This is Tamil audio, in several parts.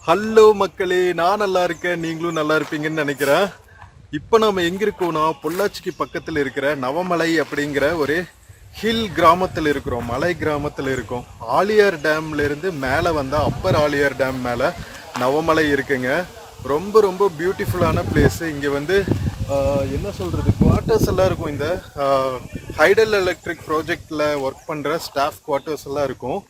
ஹலோ மக்களே, நான் நல்லா இருக்கேன், நீங்களும் நல்லா இருப்பீங்கன்னு நினைக்கிறேன். இப்போ நம்ம எங்க இருக்கோம்னா பொள்ளாச்சிக்கு பக்கத்தில் இருக்கிற நவமலை அப்படிங்கிற ஒரு ஹில் கிராமத்தில் இருக்கிறோம், மலை கிராமத்தில் இருக்கோம். ஆலியார் டேம்ல இருந்து மேலே வந்தால் அப்பர் ஆலியார் டேம் மேலே நவமலை இருக்குங்க. ரொம்ப ரொம்ப பியூட்டிஃபுல்லான பிளேஸ். இங்கே வந்து என்ன சொல்கிறது, குவார்ட்டர்ஸ் எல்லாம் இருக்கும். இந்த ஹைடல் எலக்ட்ரிக் ப்ராஜெக்டில் ஒர்க் பண்ணுற ஸ்டாஃப் குவார்ட்டர்ஸ் எல்லாம் இருக்கும்.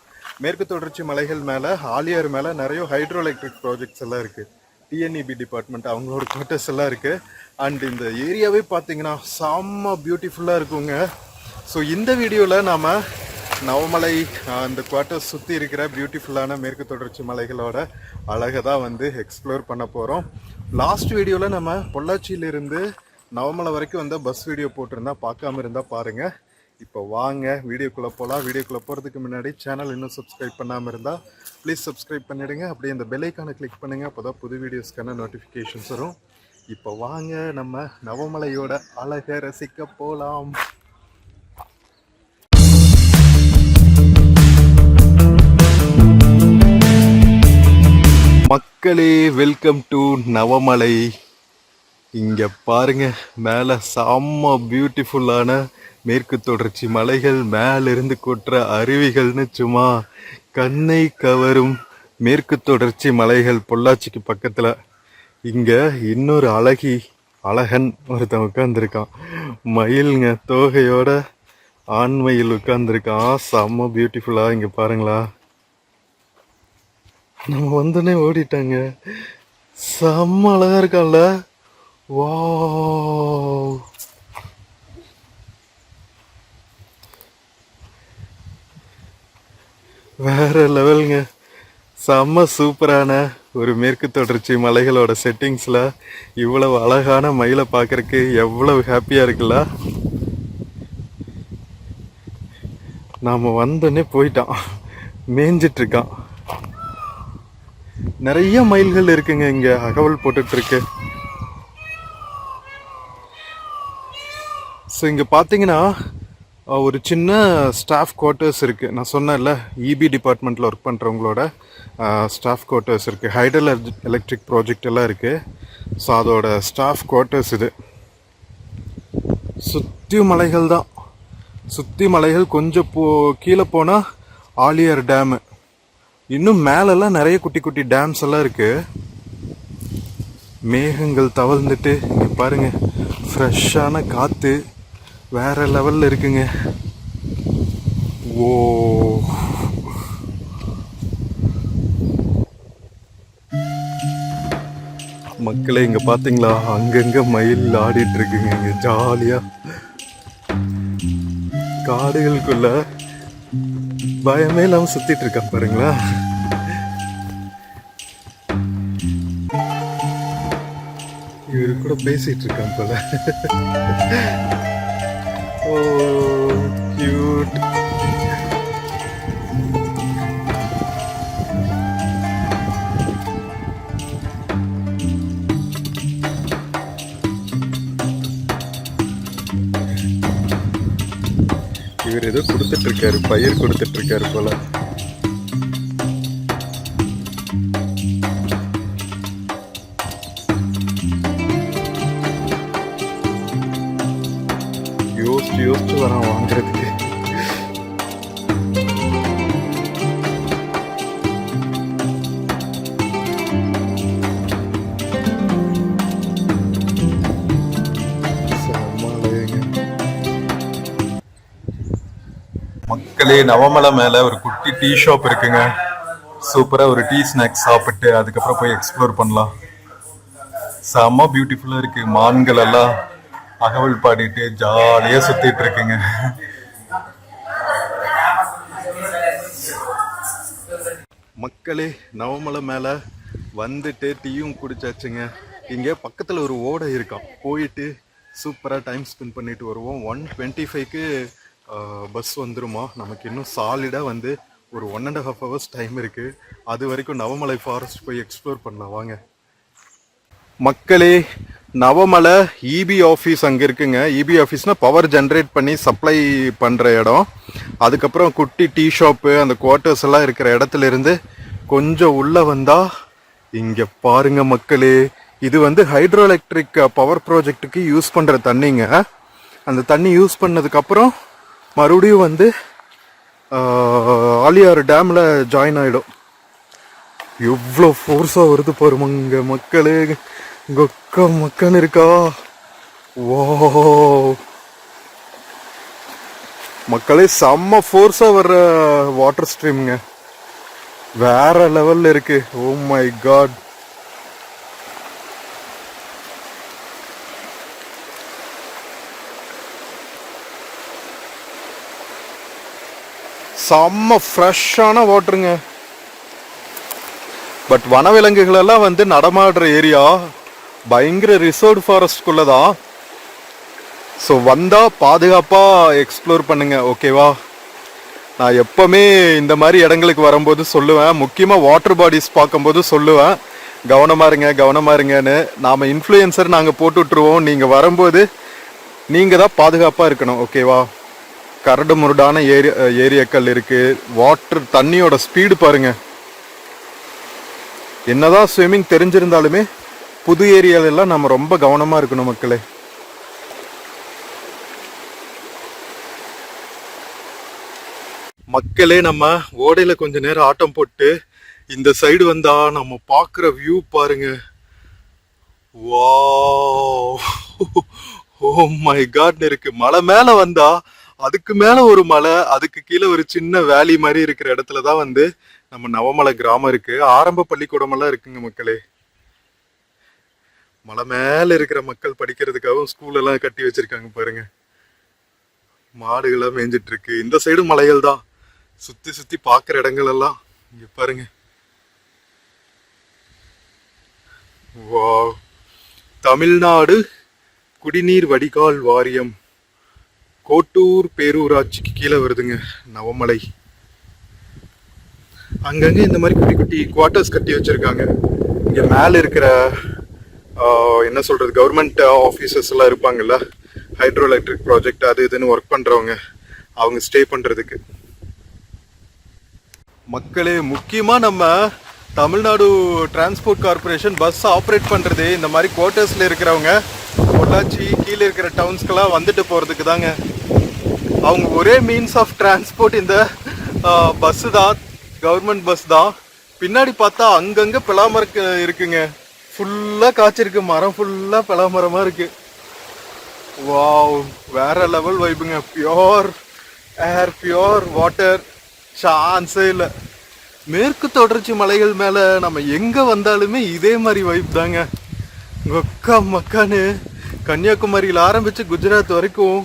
மேற்கு தொடர்ச்சி மலைகள் மேலே ஆலியார் மேலே நிறைய ஹைட்ரோ எலக்ட்ரிக் ப்ராஜெக்ட்ஸ் எல்லாம் இருக்குது. டிஎன்இபி டிபார்ட்மெண்ட் அவங்களோட குவார்ட்டர்ஸ் எல்லாம் இருக்குது. அண்ட் இந்த ஏரியாவே பார்த்தீங்கன்னா செம்ம பியூட்டிஃபுல்லாக இருக்குங்க. ஸோ இந்த வீடியோவில் நாம் நவமலை அந்த குவார்ட்டர்ஸ் சுற்றி இருக்கிற பியூட்டிஃபுல்லான மேற்கு தொடர்ச்சி மலைகளோட அழகை தான் வந்து எக்ஸ்ப்ளோர் பண்ண போகிறோம். லாஸ்ட் வீடியோவில் நம்ம பொள்ளாச்சியிலிருந்து நவமலை வரைக்கும் வந்து பஸ் வீடியோ போட்டிருந்தா, பார்க்காம இருந்தால் பாருங்கள். இப்போ வாங்க வீடியோக்குள்ளே போகலாம். வீடியோக்குள்ளே போகிறதுக்கு முன்னாடி சேனல் இன்னும் சப்ஸ்கிரைப் பண்ணாமல் இருந்தால் ப்ளீஸ் சப்ஸ்கிரைப் பண்ணிவிடுங்க. அப்படியே இந்த பெல் ஐக்கானை கிளிக் பண்ணுங்கள், அப்போ தான் புது வீடியோஸ்க்கான நோட்டிஃபிகேஷன்ஸ் வரும். இப்போ வாங்க நம்ம நவமலையோட அழகை ரசிக்க போகலாம். மக்களே, வெல்கம் டு நவமலை. இங்கே பாருங்க, மேலே செம்ம பியூட்டிஃபுல்லான மேற்கு தொடர்ச்சி மலைகள், மேலிருந்து கொட்டுற அருவிகள்னு சும்மா கண்ணை கவரும் மேற்கு தொடர்ச்சி மலைகள் பொள்ளாச்சிக்கு பக்கத்தில். இங்கே இன்னொரு அழகன் ஒருத்தன் உட்காந்துருக்கான். மயிலுங்க, தோகையோட ஆண் மயில் உட்காந்துருக்கான். செம்ம பியூட்டிஃபுல்லாக. இங்கே பாருங்களா, நம்ம வந்தோடனே ஓடிட்டாங்க. செம்ம அழகா இருக்கான்ல. வாவ், வேற லெவலுங்க. செம்ம சூப்பரான ஒரு மேற்கு தொடர்ச்சி மலைகளோட செட்டிங்ஸில் இவ்வளவு அழகான மயிலை பார்க்கறக்கு எவ்வளவு ஹாப்பியாக இருக்குல்ல. நாம் வந்தோடனே போயிட்டான், மேய்ஞ்சிட்ருக்கான். நிறைய மயில்கள் இருக்குங்க இங்கே, அகவல் போட்டுட்ருக்கு. ஸோ இங்கே பார்த்தீங்கன்னா ஒரு சின்ன ஸ்டாஃப் குவார்ட்டர்ஸ் இருக்குது. நான் சொன்னேன்ல, இபி டிபார்ட்மெண்ட்டில் ஒர்க் பண்ணுறவங்களோட ஸ்டாஃப் குவார்ட்டர்ஸ் இருக்குது. ஹைடல் எலக்ட்ரிக் ப்ராஜெக்ட் எல்லாம் இருக்குது. ஸோ அதோட ஸ்டாஃப் குவார்ட்டர்ஸ் இது. சுற்றி மலைகள் தான், சுற்றி மலைகள். கொஞ்சம் கீழே போனால் ஆலியார் டேமு. இன்னும் மேலெல்லாம் நிறைய குட்டி குட்டி டேம்ஸ் எல்லாம் இருக்குது. மேகங்கள் தவழ்ந்துட்டு இங்கே பாருங்கள், ஃப்ரெஷ்ஷான காற்று வேற லெவலில் இருக்குங்க. ஓ, மக்களே இங்கே பார்த்தீங்களா, அங்கங்கே மயில் ஆடிட்டு இருக்குங்க. இங்கே ஜாலியாக காடுகளுக்குள்ள பயமே இல்லாமல் சுத்திட்டு இருக்கா பாருங்களா. இவரு கூட பேசிட்டு இருக்கான் போல. ஓ கியூட். இவர் ஏதோ கொடுத்துட்டு இருக்காரு, பயிர் கொடுத்துட்டு இருக்காரு போல. யோசிச்சு வரான் வாங்குறதுக்கு. மக்களே, நவமலை மேல ஒரு குட்டி டீ ஷாப் இருக்குங்க. சூப்பரா ஒரு டீ ஸ்நாக்ஸ் சாப்பிட்டு அதுக்கப்புறம் போய் எக்ஸ்ப்ளோர் பண்ணலாம். செம்ம பியூட்டிஃபுல்லா இருக்கு. மான்கள் எல்லாம் அகவல் பாடிட்டு ஜாலியா சுத்திட்டு இருக்குங்க. மக்களே, நவமலை மேல வந்துட்டு டீயும் குடிச்சாச்சுங்க. இங்க பக்கத்துல ஒரு ஓடை இருக்கான், போயிட்டு சூப்பரா டைம் ஸ்பெண்ட் பண்ணிட்டு வருவோம். 1:25க்கு பஸ் வந்துருமா. நமக்கு இன்னும் சாலிடா வந்து ஒரு 1.5 hours டைம் இருக்கு. அது வரைக்கும் நவமலை ஃபாரஸ்ட் போய் எக்ஸ்ப்ளோர் பண்ணலாம் வாங்க. மக்களே, நவமலை இபி ஆஃபீஸ் அங்கே இருக்குங்க. இபி ஆஃபீஸ்னால் பவர் ஜென்ரேட் பண்ணி சப்ளை பண்ணுற இடம். அதுக்கப்புறம் குட்டி டீ ஷாப்பு, அந்த குவார்ட்டர்ஸ் எல்லாம் இருக்கிற இடத்துல இருந்து கொஞ்சம் உள்ளே வந்தால் இங்க பாருங்க மக்களே, இது வந்து ஹைட்ரோ எலக்ட்ரிக் பவர் ப்ராஜெக்டுக்கு யூஸ் பண்ற தண்ணிங்க. அந்த தண்ணி யூஸ் பண்ணதுக்கு அப்புறம் மறுபடியும் வந்து ஆலியார் டேம்ல ஜாயின் ஆயிடும். எவ்வளோ ஃபோர்ஸா வருது பாருங்க மக்களே. கொக்க மக்கன்னு இருக்கா. ஓ மக்களே, செம்ம ஃபோர்ஸா வர்ற வாட்டர் ஸ்ட்ரீம்ங்க. வேற லெவல்ல இருக்கு. Oh my god. செம்ம ஃப்ரெஷ்ஷான வாட்டருங்க. பட் வனவிலங்குகள் எல்லாம் வந்து நடமாடுற ஏரியா பயங்கர ரிசர்வ் ஃபாரஸ்ட்குள்ளதான். ஸோ வந்தா பாதுகாப்பா எக்ஸ்ப்ளோர் பண்ணுங்க, ஓகேவா? நான் எப்பவுமே இந்த மாதிரி இடங்களுக்கு வரும்போது சொல்லுவேன், முக்கியமா வாட்டர் பாடிஸ் பார்க்கும்போது சொல்லுவேன், கவனமா இருங்க கவனமா இருங்கன்னு. நாம இன்ஃப்ளூயன்சர் நாங்க போட்டு விட்டுருவோம். நீங்க வரும்போது நீங்க தான் பாதுகாப்பா இருக்கணும், ஓகேவா? கரடு முரடான ஏரியாக்கள் இருக்கு. வாட்டர் தண்ணியோட ஸ்பீடு பாருங்க. என்னதான் ஸ்விம்மிங் தெரிஞ்சிருந்தாலுமே புது ஏரியால எல்லாம் நம்ம ரொம்ப கவனமா இருக்கணும் மக்களே. மக்களே, நம்ம ஓடையில கொஞ்ச நேரம் ஆட்டம் போட்டு இந்த சைடு வந்தா நம்ம பாக்குற வியூ பாருங்க. வாவ், ஓ மை காட் இருக்கு. மலை மேல வந்தா அதுக்கு மேல ஒரு மலை, அதுக்கு கீழே ஒரு சின்ன வேலி மாதிரி இருக்கிற இடத்துலதான் வந்து நம்ம நவமலை கிராமம் இருக்கு. ஆரம்ப பள்ளிக்கூடம் எல்லாம் இருக்குங்க மக்களே. மலை மேல இருக்கிற மக்கள் படிக்கிறதுக்காகவும் ஸ்கூல் எல்லாம் கட்டி வச்சிருக்காங்க பாருங்க. மாடுகளா மேய்ஞ்சிட்டு இருக்கு. இந்த சைடு மலைகள் தான். சுத்தி சுத்தி பாக்குற இடங்கள் எல்லாம் இங்க பாருங்க. வாவ். தமிழ்நாடு குடிநீர் வடிகால் வாரியம் கோட்டூர் பேரூராட்சிக்கு கீழே வருதுங்க நவமலை. அங்கங்க இந்த மாதிரி குட்டி குட்டி குவார்டர்ஸ் கட்டி வச்சிருக்காங்க. இங்க மேல இருக்கிற என்ன சொல்றது, கவர்மெண்ட் ஆபீசர்ஸ் எல்லாம் இருப்பாங்கல்ல, ஹைட்ரோ எலக்ட்ரிக் ப்ராஜெக்ட் அது இதுன்னு ஒர்க் பண்றவங்க, அவங்க ஸ்டே பண்றதுக்கு. மக்களே, முக்கியமா நம்ம Tamil Nadu transport corporation bus operate பண்றது இந்த மாதிரி குவார்டர்ஸ்ல இருக்கிறவங்க பொள்ளாச்சி கீழே இருக்கிற டவுன்ஸ்க்கெல்லாம் வந்துட்டு போறதுக்கு தாங்க. அவங்க ஒரே மீன்ஸ் ஆஃப் டிரான்ஸ்போர்ட் இந்த பஸ் தான், கவர்மெண்ட் பஸ் தான். பின்னாடி பார்த்தா அங்கங்க பலாமரம் இருக்குங்க. ஃபுல்லா காய்ச்சிருக்கு, மரம் ஃபுல்லா பலாமரமா இருக்கு. வாவ், வேற லெவல் வைப்புங்க. பியோர் ஏர், பியோர் வாட்டர், சான்ஸே இல்லை. மேற்கு தொடர்ச்சி மலைகள் மேல நம்ம எங்க வந்தாலுமே இதே மாதிரி வைப் தாங்க. கொக்கா மக்கான்னு கன்னியாகுமரியில் ஆரம்பிச்சு குஜராத் வரைக்கும்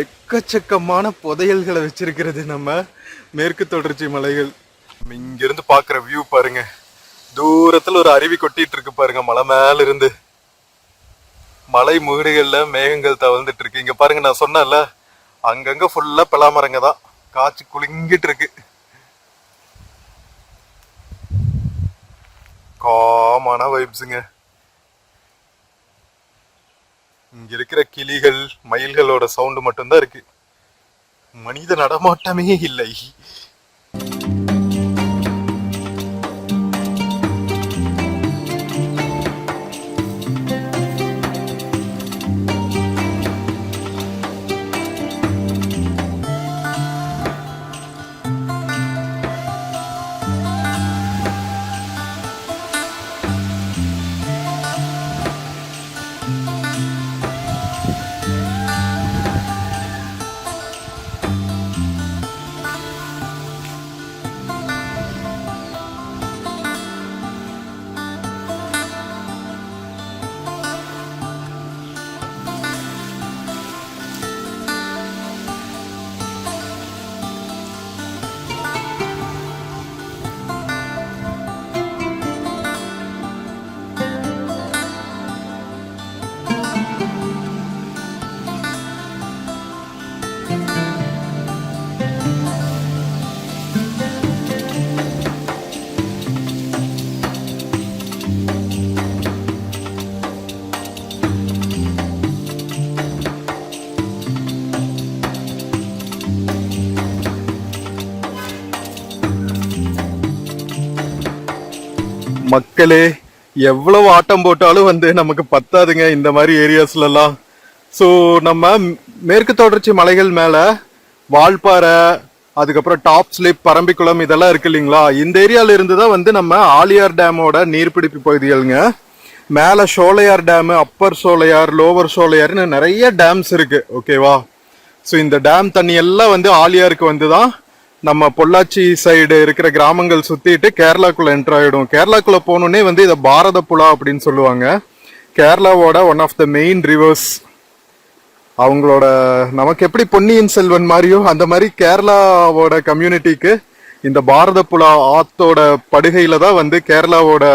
எக்கச்சக்கமான புதையல்களை வச்சிருக்கிறது நம்ம மேற்கு தொடர்ச்சி மலைகள். இங்க இருந்து பாக்குற வியூ பாருங்க. தூரத்துல ஒரு அருவி கொட்டிட்டு இருக்கு பாருங்க. மலை மேல இருந்து மலை முகடுகள்ல மேகங்கள் தவழ்ந்துட்டு இருக்கு. இங்க பாருங்க, நான் சொன்னேன்ல அங்கங்க ஃபுல்லா பலாமரங்க தான் காய்ச்சி குலுங்கிட்டு இருக்கு. காமான வைப்ஸுங்க. இங்க இருக்கிற கிளிகள் மயில்களோட சவுண்டு மட்டும்தான் இருக்கு. மனித நடமாட்டமே இல்லை. மக்களே, எவ்வளவு ஆட்டம் போட்டாலும் வந்து நமக்கு பத்தாதுங்க இந்த மாதிரி ஏரியாஸ்லாம். ஸோ நம்ம மேற்கு தொடர்ச்சி மலைகள் மேல வால்பாறை, அதுக்கப்புறம் டாப் ஸ்லிப், பரம்பிக்குளம் இதெல்லாம் இருக்கு இல்லைங்களா, இந்த ஏரியால இருந்து தான் வந்து நம்ம ஆலியார் டேமோட நீர்பிடிப்பு பகுதிகள்ங்க. மேல சோலையார் டேம், அப்பர் சோலையார், லோவர் சோலையார்னு நிறைய டேம்ஸ் இருக்கு. ஓகேவா? ஸோ இந்த டேம் தண்ணி எல்லாம் வந்து ஆலியாருக்கு வந்து தான் நம்ம பொள்ளாச்சி சைடு இருக்கிற கிராமங்கள் சுத்திட்டு கேரளாக்குள்ள என்டர் ஆயிடும். கேரளாக்குள்ள போனோடனே வந்து இதை பாரத புலா அப்படின்னு சொல்லுவாங்க. கேரளாவோட one of the main rivers. அவங்களோட நமக்கு எப்படி பொன்னியின் செல்வன் மாதிரியோ அந்த மாதிரி கேரளாவோட கம்யூனிட்டிக்கு இந்த பாரத புலா ஆத்தோட படுகையில தான் வந்து கேரளாவோட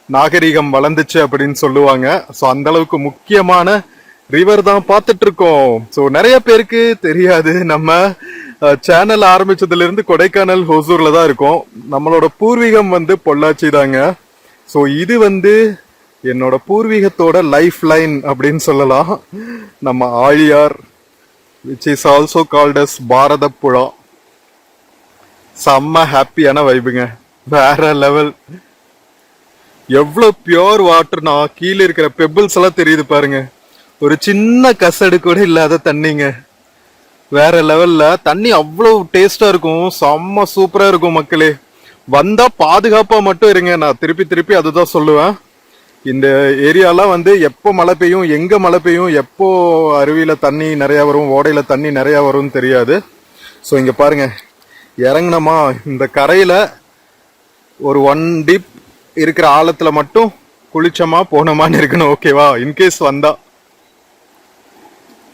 நாகரிகம் வளர்ந்துச்சு அப்படின்னு சொல்லுவாங்க. ஸோ அந்த அளவுக்கு முக்கியமான ரிவர் தான் பார்த்துட்டு இருக்கோம். ஸோ நிறைய பேருக்கு தெரியாது, நம்ம சேனல் ஆரம்பிச்சதுல இருந்து கொடைக்கானல், ஹொசூர்ல தான் இருக்கோம். நம்மளோட பூர்வீகம் வந்து பொள்ளாச்சி தாங்க. ஸோ இது வந்து என்னோட பூர்வீகத்தோட லைஃப் லைன் அப்படின்னு சொல்லலாம். நம்ம Aliyar, which is also called as Bharatha Puzha. செம்ம ஹாப்பியான வைபுங்க, வேற லெவல். எவ்வளவு பியோர் வாட்டர்னா கீழே இருக்கிற பெபிள்ஸ் எல்லாம் தெரியுது பாருங்க. ஒரு சின்ன கசடு கூட இல்லாத தண்ணிங்க, வேற லெவல்ல தண்ணி. அவ்வளவு டேஸ்டா இருக்கும், செம்ம சூப்பரா இருக்கும். மக்களே வந்தா பாதுகாப்பா மட்டும் இருங்க. நான் திருப்பி திருப்பி அதுதான் சொல்லுவேன். இந்த ஏரியாலாம் வந்து எப்போ மழை பெய்யும், எங்க மழை பெய்யும், எப்போ அருவியில தண்ணி நிறைய வரும், ஓடையில தண்ணி நிறைய வரும்னு தெரியாது. ஸோ இங்க பாருங்க, இறங்கினமா இந்த கரையில ஒரு 1 டிப் இருக்கிற ஆழத்துல மட்டும் குளிச்சமா போனோமான்னு இருக்கணும். ஓகேவா? இன்கேஸ் வந்தா.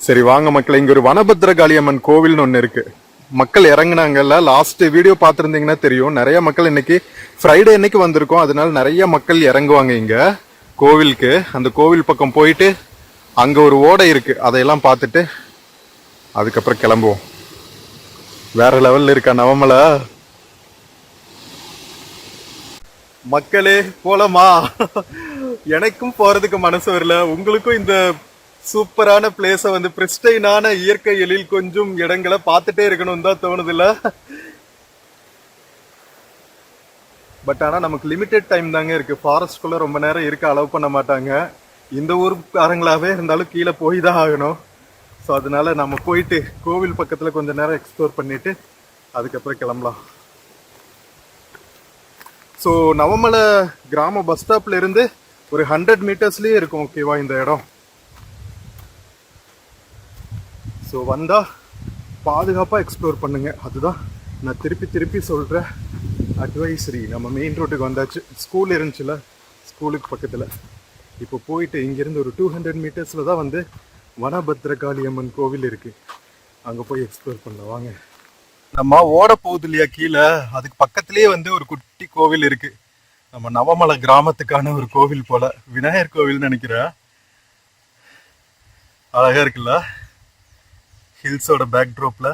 சரி வாங்க மக்கள், இங்க ஒரு வனபத்ரகாளியம்மன் கோவில்னு ஒண்ணு இருக்கு. மக்கள் இறங்குனாங்கல்ல, லாஸ்ட் வீடியோ பார்த்துருந்தீங்கன்னா தெரியும். நிறைய மக்கள் இன்னைக்கு ஃப்ரைடே இன்னைக்கு வந்திருக்கோம், அதனால நிறைய மக்கள் இறங்குவாங்க இங்க கோவிலுக்கு. அந்த கோவில் பக்கம் போயிட்டு அங்க ஒரு ஓடை இருக்கு, அதையெல்லாம் பார்த்துட்டு அதுக்கப்புறம் கிளம்புவோம். வேற லெவல்ல இருக்கா நவமலை. மக்களே போலாமா? எனக்கும் போறதுக்கு மனசு வரல, உங்களுக்கும் இந்த சூப்பரான பிளேஸ வந்து பிரிஸ்டைனான இயற்கை எழில் கொஞ்சம் இடங்களை பார்த்துட்டே இருக்கணும் தான் தோணுது இல்ல? பட் ஆனா நமக்கு லிமிடெட் டைம் தாங்க இருக்கு. ஃபாரஸ்ட்குள்ள ரொம்ப நேரம் இருக்க அலோவ் பண்ண மாட்டாங்க. இந்த ஊருக்காரங்களாவே இருந்தாலும் கீழே போய் தான் ஆகணும். ஸோ அதனால நம்ம போயிட்டு கோவில் பக்கத்துல கொஞ்ச நேரம் எக்ஸ்ப்ளோர் பண்ணிட்டு அதுக்கப்புறம் கிளம்பலாம். ஸோ நவமலை கிராம பஸ் ஸ்டாப்ல இருந்து ஒரு 100 மீட்டர்ஸ்லயே இருக்கும். ஓகேவா இந்த இடம்? ஸோ வந்தா பாதுகாப்பா எக்ஸ்ப்ளோர் பண்ணுங்க, அதுதான் நான் திருப்பி திருப்பி சொல்ற அட்வைசரி. நம்ம மெயின் ரோட்டுக்கு வந்தாச்சு. ஸ்கூல் இருந்துச்சுல, ஸ்கூலுக்கு பக்கத்துல. இப்போ போயிட்டு இங்கிருந்து ஒரு 200 மீட்டர்ஸ்ல தான் வந்து வனபத்ரகாளி அம்மன் கோவில் இருக்கு. அங்க போய் எக்ஸ்ப்ளோர் பண்ணலாம் வாங்க. நம்ம ஓட போகுது இல்லையா கீழே, அதுக்கு பக்கத்திலேயே வந்து ஒரு குட்டி கோவில் இருக்கு. நம்ம நவமலை கிராமத்துக்கான ஒரு கோவில் போல, விநாயகர் கோவில் நினைக்கிறேன். அழகா இருக்குல்ல ஹில்ஸோட பேக்ட்ராப்ல.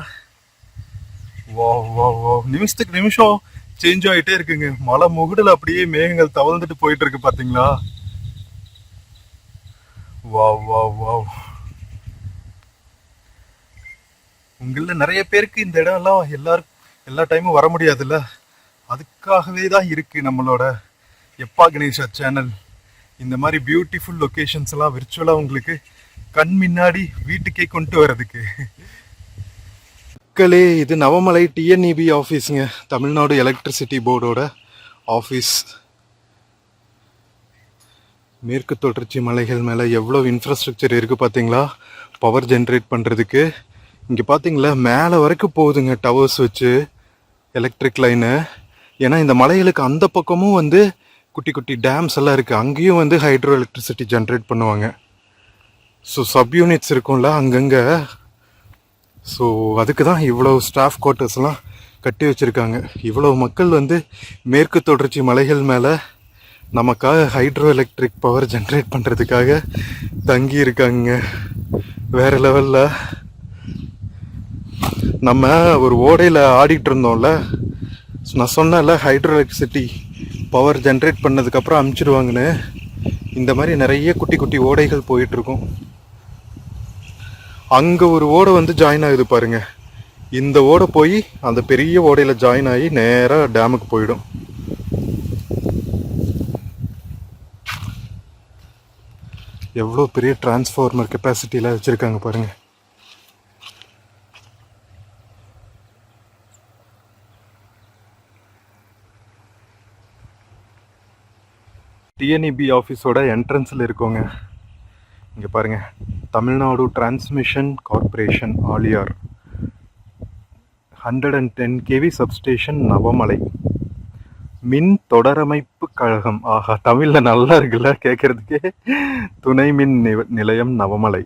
வா வா வா, நிமிஷத்துக்கு நிமிஷம் சேஞ்ச் ஆகிட்டே இருக்குங்க. மலை முகுடல அப்படியே மேகங்கள் தவழ்ந்துட்டு போயிட்டு இருக்கு பாத்தீங்களா? வா வா வா. உங்கள நிறைய பேருக்கு இந்த இடம் எல்லாம் எல்லா டைமும் வர முடியாதுல்ல, அதுக்காகவே தான் இருக்கு நம்மளோட எப்பா கணேஷா சேனல். இந்த மாதிரி பியூட்டிஃபுல் லொகேஷன்ஸ் எல்லாம் விர்ச்சுவலா உங்களுக்கு கண் முன்னாடி வீட்டுக்கே கொண்டு வர்றதுக்கு. மக்களே இது நவமலை டிஎன்இபி ஆஃபீஸுங்க, தமிழ்நாடு எலக்ட்ரிசிட்டி போர்டோட ஆஃபீஸ். மேற்கு தொடர்ச்சி மலைகள் மேலே எவ்வளோ இன்ஃப்ராஸ்ட்ரக்சர் இருக்குது பார்த்தீங்களா பவர் ஜென்ரேட் பண்ணுறதுக்கு. இங்கே பார்த்தீங்களா மேலே வரைக்கும் போகுதுங்க டவர்ஸ் வச்சு எலக்ட்ரிக் லைனு. ஏன்னா இந்த மலைகளுக்கு அந்த பக்கமும் வந்து குட்டி குட்டி டேம்ஸ் எல்லாம் இருக்குது, அங்கேயும் வந்து ஹைட்ரோ எலக்ட்ரிசிட்டி ஜென்ரேட் பண்ணுவாங்க. ஸோ சப் யூனிட்ஸ் இருக்கும்ல அங்கங்கே. ஸோ அதுக்கு தான் இவ்வளோ ஸ்டாஃப் குவார்ட்டர்ஸ்லாம் கட்டி வச்சுருக்காங்க. இவ்வளோ மக்கள் வந்து மேற்கு தொடர்ச்சி மலைகள் மேலே நமக்காக ஹைட்ரோ எலக்ட்ரிக் பவர் ஜென்ரேட் பண்ணுறதுக்காக தங்கி இருக்காங்க. வேறு லெவலில். நம்ம ஒரு ஓடையில் ஆடிட்டு இருந்தோம்ல, நான் சொன்னேன்ல ஹைட்ரோ எலக்ட்ரிசிட்டி பவர் ஜென்ரேட் பண்ணதுக்கப்புறம் அமுச்சிடுவாங்கன்னு. இந்த மாதிரி நிறைய குட்டி குட்டி ஓடைகள் போயிட்டுருக்கும். அங்கே ஒரு ஓடை வந்து ஜாயின் ஆகுது பாருங்க. இந்த ஓடை போய் அந்த பெரிய ஓடையில் ஜாயின் ஆகி நேராக டேமுக்கு போயிடும். எவ்வளோ பெரிய டிரான்ஸ்ஃபார்மர் கெப்பாசிட்டியில் வச்சுருக்காங்க பாருங்கள். டிஎன்இபி ஆஃபீஸோட என்ட்ரன்ஸில் இருக்கோங்க. இங்கே பாருங்கள், Tamil Nadu transmission corporation Aliyar 110 kV substation Navamalai மின் தொடரமைப்பு கழகம். ஆஹா, தமிழில் நல்லா இருக்குல்ல கேட்குறதுக்கே. துணை மின் நிலையம் நவமலை.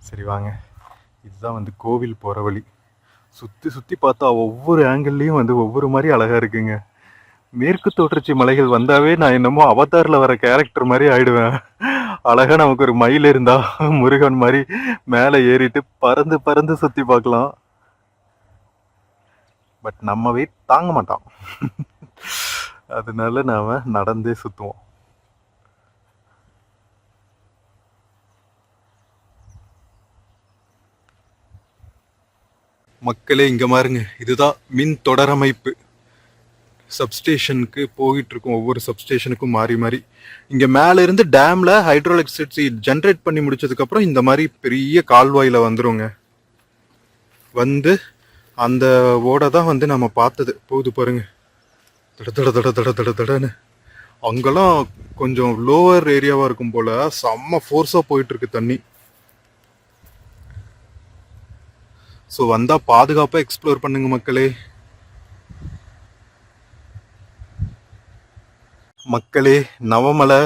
சரி வாங்க, இதுதான் வந்து கோவில் போகிற வழி. சுற்றி சுற்றி பார்த்தா ஒவ்வொரு ஆங்கிள்லேயும் வந்து ஒவ்வொரு மாதிரி அழகாக இருக்குங்க. மேற்கு தொடர்ச்சி மலைகள் வந்தாவே நான் என்னமோ அவதாரில் வர கேரக்டர் மாதிரி ஆயிடுவேன். அழகா நமக்கு ஒரு மயில் இருந்தா முருகன் மாதிரி மேலே ஏறிட்டு பறந்து பறந்து சுற்றி பார்க்கலாம். பட் நம்ம வெயிட் தாங்க மாட்டோம். அதனால நாம நடந்தே சுற்றுவோம். மக்களே இங்கே பாருங்க, இதுதான் மின் தொடரமைப்பு. சப்ஸ்டேஷனுக்கு போயிட்டு இருக்கும், ஒவ்வொரு சப்ஸ்டேஷனுக்கும் மாறி மாறி. இங்கே மேலே இருந்து டேமில் ஹைட்ரோ எலக்ட்ரிசிட்டி ஜென்ரேட் பண்ணி முடிச்சதுக்கப்புறம் இந்த மாதிரி பெரிய கால்வாயில் வந்துருங்க. வந்து அந்த ஓடை தான் வந்து நம்ம பார்த்தது போகுது பாருங்க, தட தட தட தட தட தடன்னு. அங்கெல்லாம் கொஞ்சம் லோவர் ஏரியாவாக இருக்கும் போல் செம்ம ஃபோர்ஸாக போயிட்டுருக்கு தண்ணி. ஸோ வந்தால் பாதுகாப்பாக எக்ஸ்ப்ளோர் பண்ணுங்க மக்களே. மக்களே, நவமலை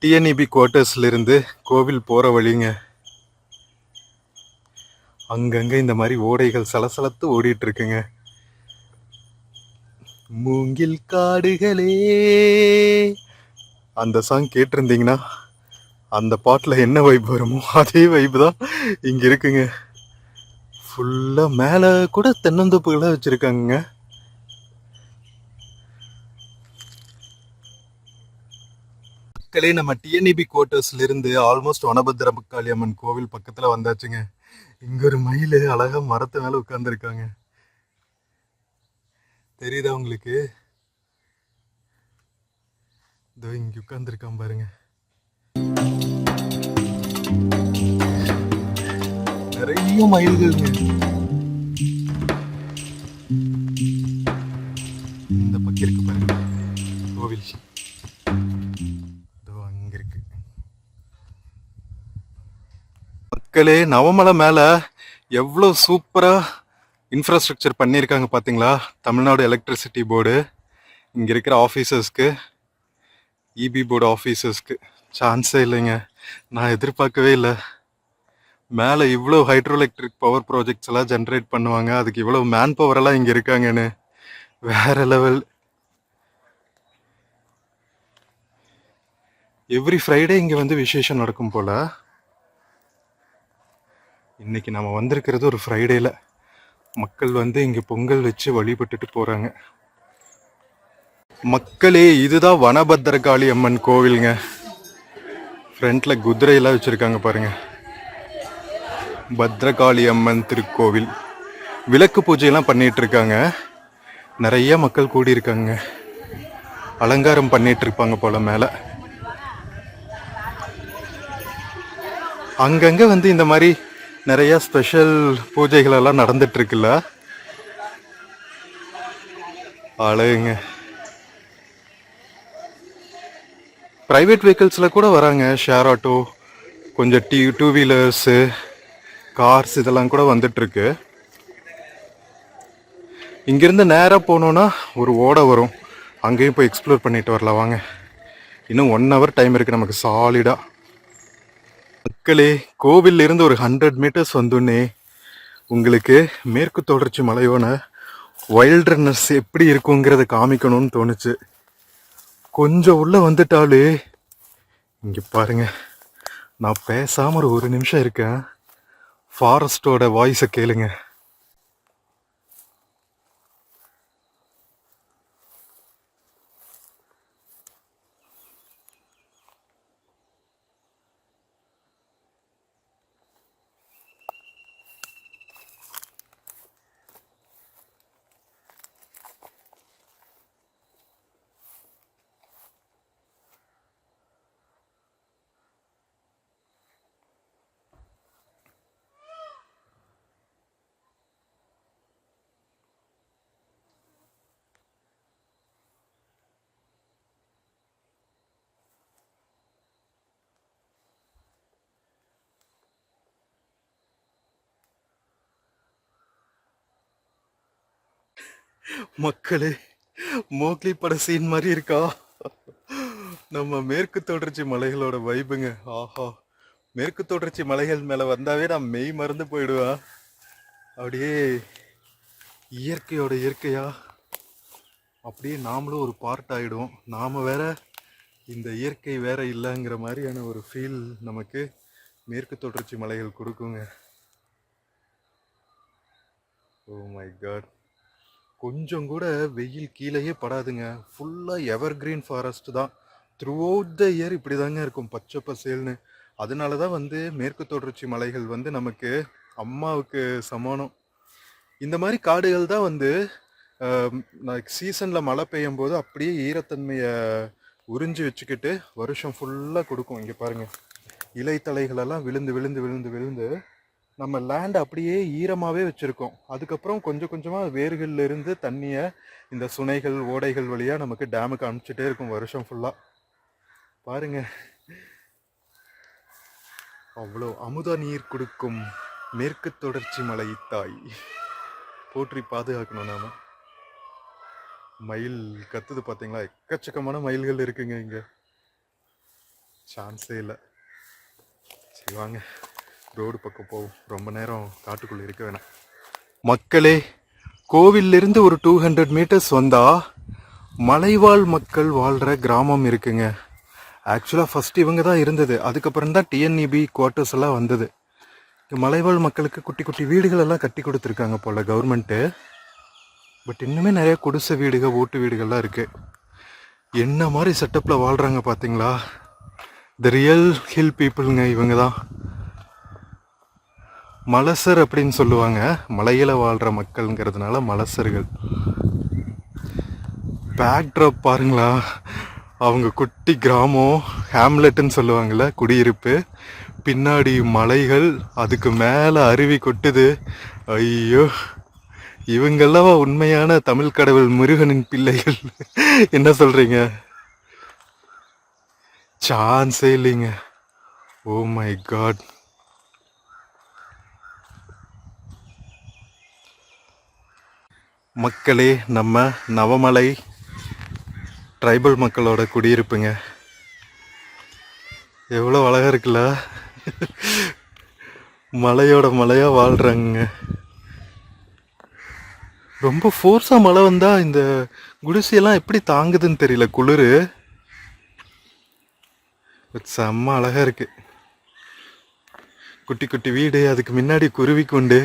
டிஎன்இபி குவார்ட்டர்ஸ்லேருந்து கோவில் போகிற வழிங்க. அங்கங்கே இந்த மாதிரி ஓடைகள் சலசலத்து ஓடிட்டு இருக்குங்க. மூங்கில் காடுகளே அந்த சாங் கேட்டிருந்தீங்கன்னா அந்த பாட்டில் என்ன வைப் வருமோ அதே வைப் தான் இங்கே இருக்குங்க. ஃபுல்லாக மேலே கூட தென்னந்தோப்புகளாக வச்சுருக்காங்க. மக்களே, நம்ம டிஎன்இபி குவார்ட்டர்ஸ்லேருந்து ஆல்மோஸ்ட் வனபத்திரகாளி அம்மன் கோவில் பக்கத்தில் வந்தாச்சுங்க. இங்கே ஒரு மயில் அழகாக மரத்து மேலே உட்காந்துருக்காங்க. தெரியுதா உங்களுக்கு? இதோ இங்கே உட்காந்துருக்கான் பாருங்க. நிறைய மயில்கள்ங்க. இந்த பக்கம் இருக்கு பாருங்க கோவில். இதோ அங்க இருக்கு. மக்களே, நவமலை மேல எவ்வளவு சூப்பரா இன்ஃப்ராஸ்ட்ரக்சர் பண்ணியிருக்காங்க பார்த்தீங்களா? Tamil Nadu electricity board. இங்கே இருக்கிற ஆஃபீஸர்ஸ்க்கு, இபி போர்டு ஆஃபீஸர்ஸ்க்கு சான்ஸே இல்லைங்க. நான் எதிர்பார்க்கவே இல்லை மேலே இவ்வளோ ஹைட்ரோ எலக்ட்ரிக் பவர் ப்ராஜெக்ட்ஸ் எல்லாம் ஜென்ரேட் பண்ணுவாங்க, அதுக்கு இவ்வளோ மேன் பவர் எல்லாம் இங்கே இருக்காங்கன்னு. வேற லெவல். எவ்ரி ஃப்ரைடே இங்கே வந்து விசேஷம் நடக்கும் போல். இன்னைக்கு நம்ம வந்திருக்கிறது ஒரு ஃப்ரைடேல. மக்கள் வந்து இங்கே பொங்கல் வச்சு வழிபட்டுட்டு போகிறாங்க. மக்களே, இதுதான் வனபத்திரகாளி அம்மன் கோவிலுங்க. ஃப்ரண்ட்டில் குதிரையெல்லாம் வச்சுருக்காங்க பாருங்கள். பத்ரகாளி அம்மன் திருக்கோவில். விளக்கு பூஜையெல்லாம் பண்ணிட்டு இருக்காங்க. நிறைய மக்கள் கூடியிருக்காங்க. அலங்காரம் பண்ணிட்டு இருப்பாங்க போல மேலே. அங்கங்கே வந்து இந்த மாதிரி நிறைய ஸ்பெஷல் பூஜைகள் எல்லாம் நடந்துட்டு இருக்குல்ல, அழகுங்க. ப்ரைவேட் வெஹிக்கிள்ஸில் கூட வராங்க, ஷேர் ஆட்டோ, கொஞ்சம் டூ வீலர்ஸு, கார்ஸ் இதெல்லாம் கூட வந்துட்டுருக்கு. இங்கேருந்து நேராக போனோன்னா ஒரு ஓடை வரும், அங்கேயும் போய் எக்ஸ்ப்ளோர் பண்ணிட்டு வரலாம் வாங்க. இன்னும் 1 hour டைம் இருக்குது நமக்கு சாலிடாக. மக்களே, கோவில்ல இருந்து ஒரு 100 meters வந்தோடனே உங்களுக்கு மேற்கு தொடர்ச்சி மலையோட வைல்ட்னஸ் எப்படி இருக்குங்கிறத காமிக்கணும்னு தோணுச்சு. கொஞ்சம் உள்ள வந்துட்டாலே இங்கே பாருங்க, நான் பேசாம ஒரு நிமிஷம் இருக்கேன். ஃபாரஸ்டோட வாய்ஸை கேளுங்க. மக்களே, மோக்லி பட சீன் மாதிரி இருக்கா? நம்ம மேற்கு தொடர்ச்சி மலைகளோட வைபுங்க. ஆஹா, மேற்கு தொடர்ச்சி மலைகள் மேல வந்தாவே நான் மெய் மறந்து போயிடுவேன். அப்படியே இயற்கையோட இயற்கையா அப்படியே நாமளும் ஒரு பார்ட் ஆயிடுவோம். நாம வேற, இந்த இயற்கை வேற இல்லைங்கிற மாதிரியான ஒரு ஃபீல் நமக்கு மேற்கு தொடர்ச்சி மலைகள் கொடுக்குங்க. ஓ மை காட், கொஞ்சம் கூட வெயில் கீழேயே படாதுங்க. ஃபுல்லாக எவர் கிரீன் ஃபாரஸ்ட் தான். த்ரூ அவுட் த இயர் இப்படி தாங்க இருக்கும், பச்சை பசேல்னு. அதனால தான் வந்து மேற்கு தொடர்ச்சி மலைகள் வந்து நமக்கு அம்மாவுக்கு சமானம். இந்த மாதிரி காடுகள் தான் வந்து சீசனில் மழை பெய்யும் போது அப்படியே ஈரத்தன்மையை உறிஞ்சி வச்சுக்கிட்டு வருஷம் ஃபுல்லாக கொடுக்கும். இங்கே பாருங்கள், இலைத்தலைகளெல்லாம் விழுந்து விழுந்து விழுந்து விழுந்து நம்ம லேண்ட் அப்படியே ஈரமாகவே வச்சுருக்கோம். அதுக்கப்புறம் கொஞ்சம் கொஞ்சமாக வேர்கள்ல இருந்து தண்ணியை இந்த சுனைகள் ஓடைகள் வழியாக நமக்கு டேமுக்கு அனுப்பிச்சிட்டே இருக்கும் வருஷம் ஃபுல்லாக. பாருங்க, அவ்வளோ அமுத நீர் கொடுக்கும் மேற்கு தொடர்ச்சி மலை தாய் போற்றி பாதுகாக்கணும் நாம. மயில் கத்துது பார்த்தீங்களா? எக்கச்சக்கமான மயில்கள் இருக்குங்க இங்க, சான்ஸே இல்லை. சரி வாங்க, ரோடு பக்கம் போவோம். ரொம்ப நேரம் காட்டுக்குள்ள இருக்க வேணாம். மக்களே, கோவிலிருந்து ஒரு 200 மீட்டர்ஸ் வந்தா மலைவாழ் மக்கள் வாழ்ற கிராமம் இருக்குங்க. ஆக்சுவலாக ஃபர்ஸ்ட் இவங்க தான் இருந்தது, அதுக்கப்புறம் தான் டிஎன்இபி குவார்ட்டர்ஸ் எல்லாம் வந்தது. மலைவாழ் மக்களுக்கு குட்டி குட்டி வீடுகள் எல்லாம் கட்டி கொடுத்துருக்காங்க போல கவர்மெண்ட்டு. பட் இன்னுமே நிறைய குடிசை வீடுகள், ஓட்டு வீடுகள்லாம் இருக்கு. என்ன மாதிரி செட்டப்பில் வாழ்றாங்க பார்த்தீங்களா? த ரியல் ஹில் பீப்புளுங்க இவங்க தான். மலசர் அப்படின்னு சொல்லுவாங்க, மலையில வாழ்ற மக்கள்ங்கிறதுனால மலசர்கள். பேக்ட்ராப் பாருங்களா, அவங்க குட்டி கிராமம், ஹேம்லெட்டுன்னு சொல்லுவாங்கள்ல, குடியிருப்பு. பின்னாடி மலைகள், அதுக்கு மேலே அருவி கொட்டுது. ஐயோ, இவங்கெல்லாம் உண்மையான தமிழ் கடவுள் முருகனின் பிள்ளைகள். என்ன சொல்றீங்க? சான்ஸே இல்லைங்க. Oh my god. மக்களே, நம்ம நவமலை ட்ரைபல் மக்களோட குடியிருப்புங்க. எவ்வளோ அழகா இருக்குல்ல? மலையோட மலையா வாழ்றாங்க. ரொம்ப ஃபோர்ஸா மழை வந்தா இந்த குடிசையெல்லாம் எப்படி தாங்குதுன்னு தெரியல, குளிர். செம்ம அழகா இருக்கு. குட்டி குட்டி வீடு, அதுக்கு முன்னாடி குருவி கூண்டு.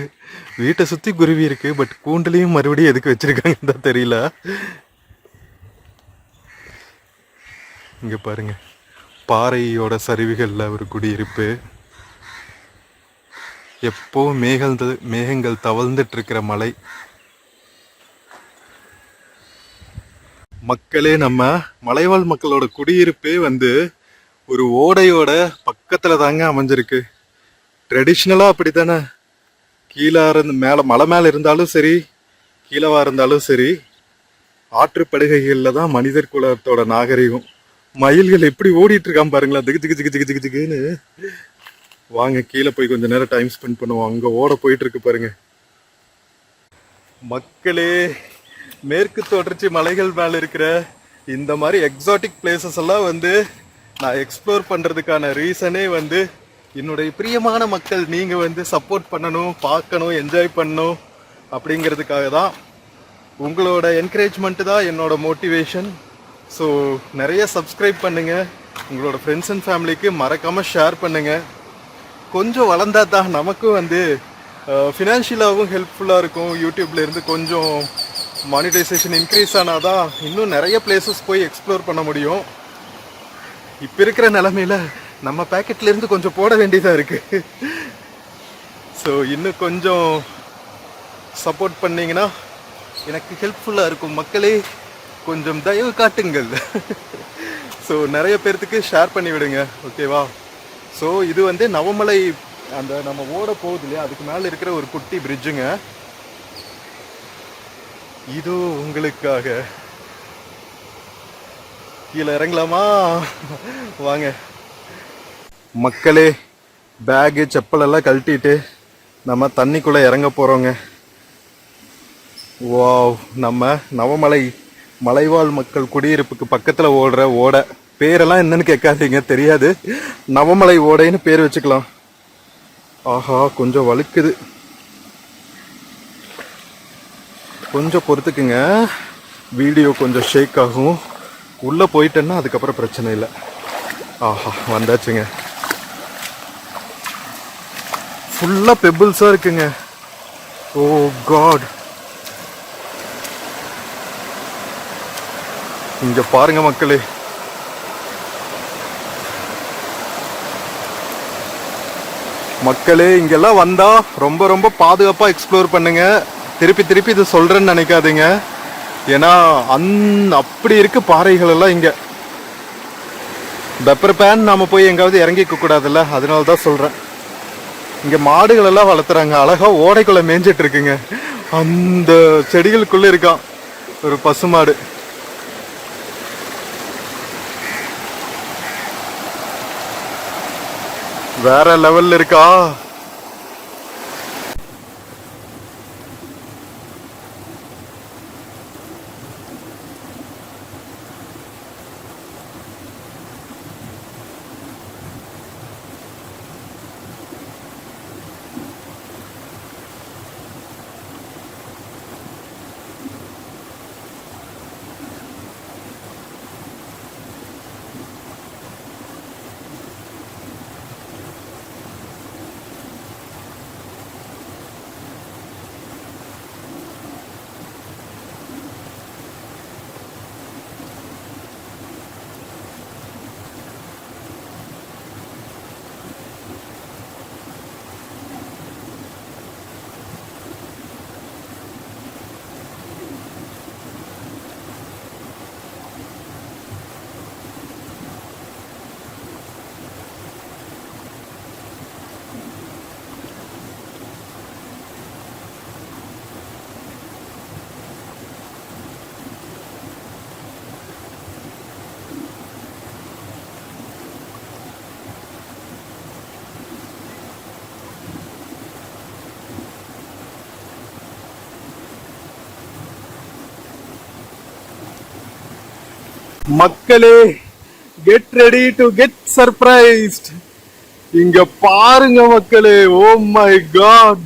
வீட்டை சுத்தி குருவி இருக்கு, பட் கூண்டுலையும் மறுபடியும் எதுக்கு வச்சிருக்காங்கன்னு தான் தெரியல. இங்க பாருங்க, பாறையோட சரிவுகள்ல ஒரு குடியிருப்பு. எப்போ மேகங்கள் தவழ்ந்துட்டு இருக்கிற மலை. மக்களே, நம்ம மலைவாழ் மக்களோட குடியிருப்பே வந்து ஒரு ஓடையோட பக்கத்துல தாங்க அமைஞ்சிருக்கு. ட்ரெடிஷ்னலா அப்படித்தானே, கீழே இருந்து மேலே, மலை மேலே இருந்தாலும் சரி, கீழவா இருந்தாலும் சரி, ஆற்றுப்படுகைகள்ல தான் மனிதர் குலத்தோட நாகரிகம். மயில்கள் எப்படி ஓடிட்டு இருக்கான் பாருங்களா, திகு திகு திகு திகு திகு திகுன்னு. வாங்க கீழே போய் கொஞ்ச நேரம் டைம் ஸ்பெண்ட் பண்ணுவோம். அங்க ஓட போயிட்டு இருக்கு பாருங்க. மக்களே, மேற்கு தொடர்ச்சி மலைகள் மேல இருக்கிற இந்த மாதிரி எக்ஸாட்டிக் பிளேசஸ் எல்லாம் வந்து நான் எக்ஸ்ப்ளோர் பண்றதுக்கான ரீசனே வந்து என்னுடைய பிரியமான மக்கள் நீங்க வந்து சப்போர்ட் பண்ணணும், பார்க்கணும், என்ஜாய் பண்ணணும் அப்படிங்கிறதுக்காக தான். உங்களோட என்கரேஜ்மெண்ட் தான் என்னோட மோட்டிவேஷன். ஸோ நிறைய சப்ஸ்கிரைப் பண்ணுங்க, உங்களோட ஃப்ரெண்ட்ஸ் அண்ட் ஃபேமிலிக்கு மறக்காம ஷேர் பண்ணுங்க. கொஞ்சம் வளர்ந்தா தான் நமக்கும் வந்து ஃபினான்ஷியலாகவும் ஹெல்ப்ஃபுல்லாக இருக்கும். யூடியூப்ல இருந்து கொஞ்சம் மானிட்டைசேஷன் இன்க்ரீஸ் ஆனாதான் இன்னும் நிறைய பிளேசஸ் போய் எக்ஸ்ப்ளோர் பண்ண முடியும். இப்போ இருக்கிற நிலமையில நம்ம பேக்கெட்ல இருந்து கொஞ்சம் போட வேண்டியதா இருக்கு. ஸோ இன்னும் கொஞ்சம் சப்போர்ட் பண்ணீங்கன்னா எனக்கு ஹெல்ப்ஃபுல்லாக இருக்கும். மக்களே, கொஞ்சம் தயவு காட்டுங்கள். ஸோ நிறைய பேர்த்துக்கு ஷேர் பண்ணி விடுங்க, ஓகேவா? ஸோ இது வந்து நவமலை, அந்த நம்ம ஓட போகுது இல்லையா, அதுக்கு மேலே இருக்கிற ஒரு குட்டி பிரிட்ஜுங்க. இது உங்களுக்காக. கீழே இறங்கலாமா? வாங்க மக்களே, பேகு செப்பல் எல்லாம் கழட்டிட்டு நம்ம தண்ணிக்குள்ள இறங்க போறோங்க. வாவ், நம்ம நவமலை மலைவாழ் மக்கள் குடியிருப்புக்கு பக்கத்துல ஓடுற ஓடை. பேரெல்லாம் என்னன்னு கேட்காதீங்க, தெரியாது. நவமலை ஓடைன்னு பேர் வச்சுக்கலாம். ஆஹா, கொஞ்சம் வழுக்குது, கொஞ்சம் பொறுத்துக்குங்க. வீடியோ கொஞ்சம் ஷேக் ஆகும். உள்ள போயிட்டேன்னா அதுக்கப்புறம் பிரச்சனை இல்லை. ஆஹா, வந்தாச்சுங்க. ஃபுல்லா பெபிள்ஸா இருக்குங்க. ஓ காட், இங்க பாருங்க மக்களே. மக்களே, இங்கெல்லாம் வந்தா ரொம்ப ரொம்ப பாதுகாப்பா எக்ஸ்ப்ளோர் பண்ணுங்க. திருப்பி திருப்பி இது சொல்றேன்னு நினைக்காதீங்க. ஏன்னா அப்படி இருக்கு பாறைகள் எல்லாம் இங்க. பெப்பர் பேன் நாம போய் எங்காவது இறங்கிக்க கூடாதுல்ல, அதனாலதான் சொல்றேன். இங்க மாடுகள் எல்லாம் வளர்த்துறாங்க, அழகா ஓடைக்குள்ள மேய்ஞ்சிட்டு இருக்குங்க. அந்த செடிகளுக்குள்ள இருக்கான் ஒரு பசுமாடு. வேற லெவல்ல இருக்கா. மக்களே, get ready to get surprised. இங்க பாருங்க மக்களே, ஓ மை காட்,